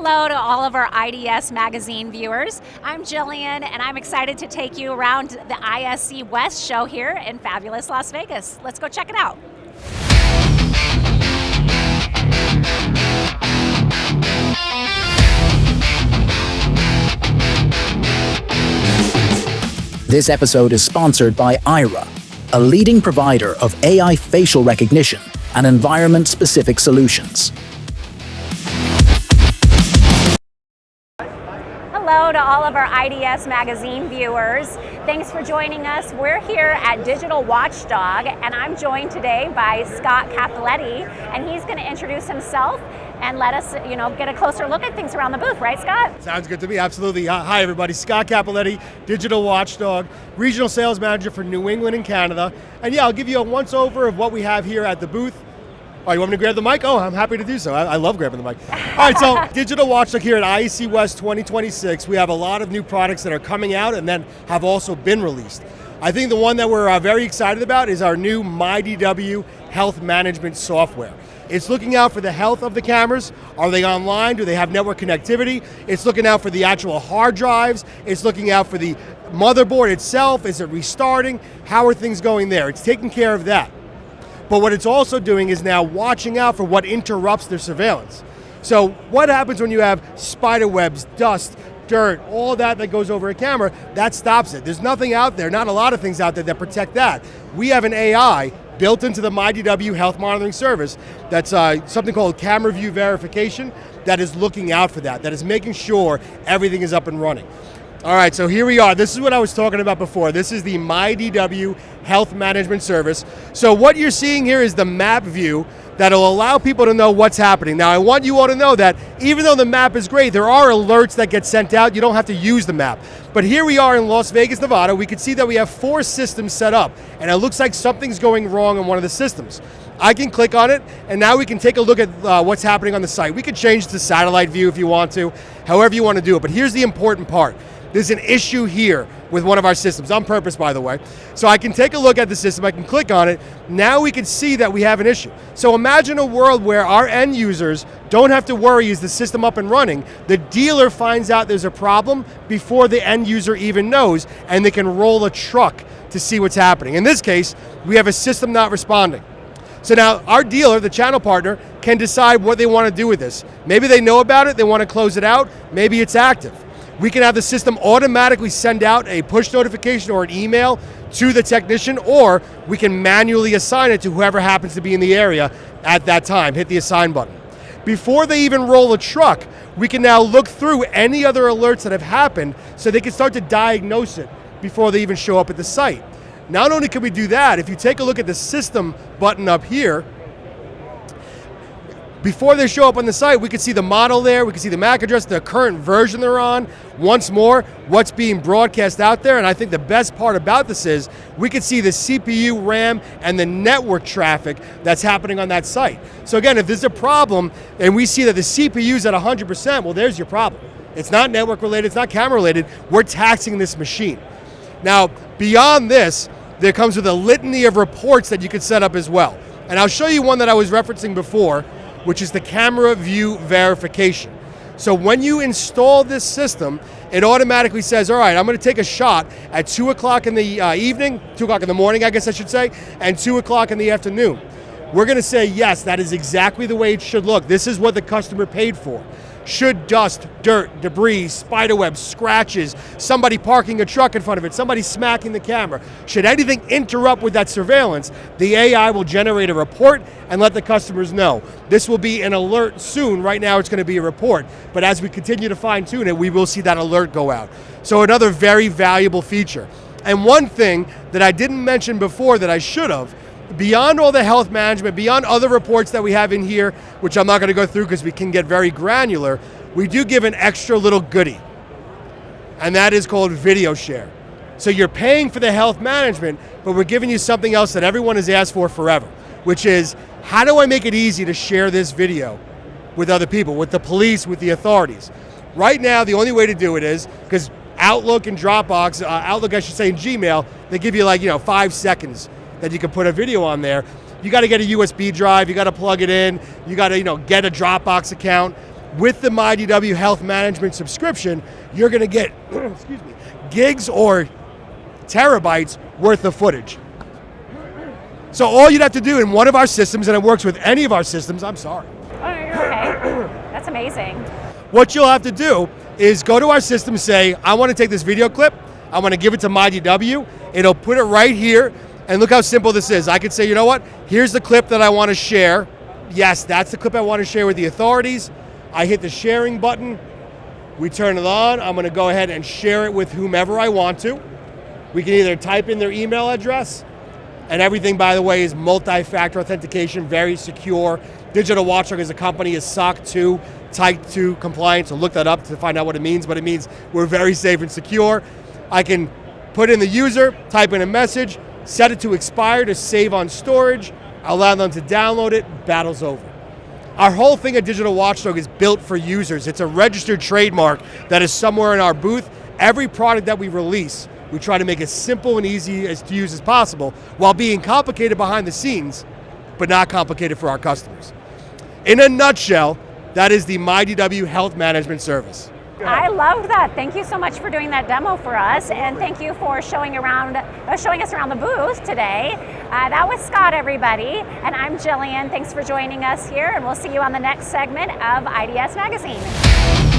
Hello to all of our IDS magazine viewers. I'm Jillian, and I'm excited to take you around the ISC West show here in fabulous Las Vegas. Let's go check it out. This episode is sponsored by Aira, a leading provider of AI facial recognition and environment-specific solutions. Hello to all of our IDS magazine viewers. Thanks for joining us. We're here at Digital Watchdog, and I'm joined today by Scott Cappelletti, and he's going to introduce himself and let us, get a closer look at things around the booth, right, Scott? Sounds good to me, absolutely. Hi, everybody. Scott Cappelletti, Digital Watchdog, Regional Sales Manager for New England and Canada. And yeah, I'll give you a once-over of what we have here at the booth. Oh, you want me to grab the mic? Oh, I'm happy to do so. I love grabbing the mic. All right, so Digital Watchdog here at ISC West 2026. We have a lot of new products that are coming out and then have also been released. I think the one that we're very excited about is our new MyDW Health Management software. It's looking out for the health of the cameras. Are they online? Do they have network connectivity? It's looking out for the actual hard drives. It's looking out for the motherboard itself. Is it restarting? How are things going there? It's taking care of that. But what it's also doing is now watching out for what interrupts their surveillance. So what happens when you have spider webs, dust, dirt, all that goes over a camera? That stops it. There's nothing out there, not a lot of things out there that protect that. We have an AI built into the MyDW Health Monitoring Service that's something called camera view verification that is looking out for that is making sure everything is up and running. All right, so here we are. This is what I was talking about before. This is the MyDW Health Management Service. So what you're seeing here is the map view that'll allow people to know what's happening. Now, I want you all to know that even though the map is great, there are alerts that get sent out. You don't have to use the map. But here we are in Las Vegas, Nevada. We can see that we have 4 systems set up, and it looks like something's going wrong on one of the systems. I can click on it, and now we can take a look at what's happening on the site. We could change to satellite view if you want to, however you want to do it. But here's the important part. There's an issue here with one of our systems, on purpose, by the way. So I can take a look at the system, I can click on it. Now we can see that we have an issue. So imagine a world where our end users don't have to worry, is the system up and running? The dealer finds out there's a problem before the end user even knows, and they can roll a truck to see what's happening. In this case, we have a system not responding. So now our dealer, the channel partner, can decide what they want to do with this. Maybe they know about it, they want to close it out, maybe it's active. We can have the system automatically send out a push notification or an email to the technician, or we can manually assign it to whoever happens to be in the area at that time. Hit the assign button. Before they even roll a truck, we can now look through any other alerts that have happened so they can start to diagnose it before they even show up at the site. Not only can we do that, if you take a look at the system button up here, before they show up on the site, we can see the model there, we can see the MAC address, the current version they're on, once more, what's being broadcast out there, and I think the best part about this is we can see the CPU, RAM, and the network traffic that's happening on that site. So again, if there's a problem, and we see that the CPU's at 100%, well, there's your problem. It's not network related, it's not camera related, we're taxing this machine. Now, beyond this, there comes with a litany of reports that you can set up as well. And I'll show you one that I was referencing before, which is the camera view verification. So when you install this system, it automatically says, all right, I'm going to take a shot at 2 o'clock in the evening, 2 o'clock in the morning, I guess I should say, and 2 o'clock in the afternoon. We're going to say, yes, that is exactly the way it should look. This is what the customer paid for. Should dust, dirt, debris, spiderwebs, scratches, somebody parking a truck in front of it, somebody smacking the camera, should anything interrupt with that surveillance, the AI will generate a report and let the customers know. This will be an alert soon. Right now it's going to be a report, but as we continue to fine tune it, we will see that alert go out. So another very valuable feature. And one thing that I didn't mention before that I should have, beyond all the health management, beyond other reports that we have in here, which I'm not going to go through because we can get very granular, we do give an extra little goodie, and that is called video share. So you're paying for the health management, but we're giving you something else that everyone has asked for forever, which is, how do I make it easy to share this video with other people, with the police, with the authorities? Right now, the only way to do it is, because Outlook and Dropbox, Outlook I should say, and Gmail, they give you 5 seconds that you can put a video on there. You got to get a USB drive, you got to plug it in, you got to get a Dropbox account. with the MyDW Health Management subscription, you're going to get excuse me, gigs or terabytes worth of footage. So all you'd have to do in one of our systems, and it works with any of our systems, I'm sorry. Oh, you're okay. That's amazing. What you'll have to do is go to our system, say, I want to take this video clip, I want to give it to MyDW, it'll put it right here, and look how simple this is. I could say, you know what, here's the clip that I want to share. Yes, that's the clip I want to share with the authorities. I hit the sharing button, we turn it on, I'm going to go ahead and share it with whomever I want to. We can either type in their email address, and everything, by the way, is multi-factor authentication, very secure. Digital Watchdog as a company is SOC 2, Type 2 compliant, so look that up to find out what it means, but it means we're very safe and secure. I can put in the user, type in a message, set it to expire to save on storage, allow them to download it, battle's over. Our whole thing at Digital Watchdog is built for users. It's a registered trademark that is somewhere in our booth. Every product that we release, we try to make it simple and easy to use as possible while being complicated behind the scenes, but not complicated for our customers. In a nutshell, that is the MyDW Health Management service. I loved that. Thank you so much for doing that demo for us, and thank you for showing us around the booth today. That was Scott, everybody, and I'm Jillian. Thanks for joining us here, and we'll see you on the next segment of IDS Magazine.